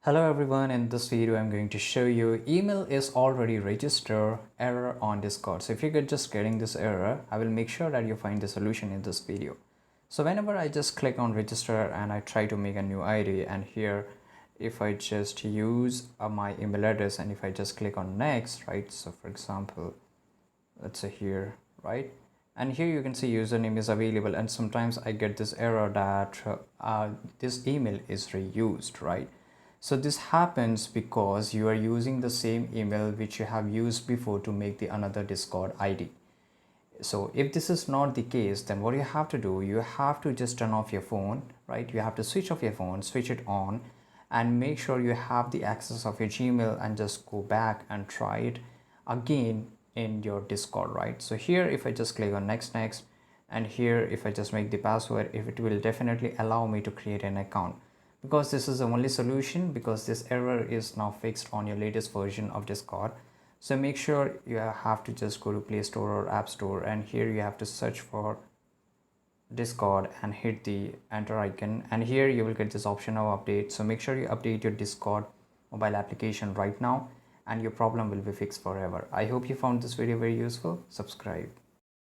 Hello everyone, in this video I'm going to show you email is already registered error on Discord. So if you're just getting this error, I will make sure that you find the solution in this video. So whenever I just click on register and I try to make a new ID, and here if I just use my email address and if I just click on next, right? So for example, let's say here, right? And here you can see username is available, and sometimes I get this error that this email is reused, right? So this happens because you are using the same email which you have used before to make the another Discord ID. So if this is not the case, then what you have to do, you have to just turn off your phone, right? You have to switch off your phone, switch it on, and make sure you have the access of your Gmail, and just go back and try it again in your Discord, right? So here if I just click on next, and here if I just make the password, if it will definitely allow me to create an account, because this is the only solution, because this error is now fixed on your latest version of Discord. So make sure you have to just go to Play Store or App Store, and here you have to search for Discord and hit the enter icon, and here you will get this option of update. So make sure you update your Discord mobile application right now, and your problem will be fixed forever. I hope you found this video very useful. Subscribe.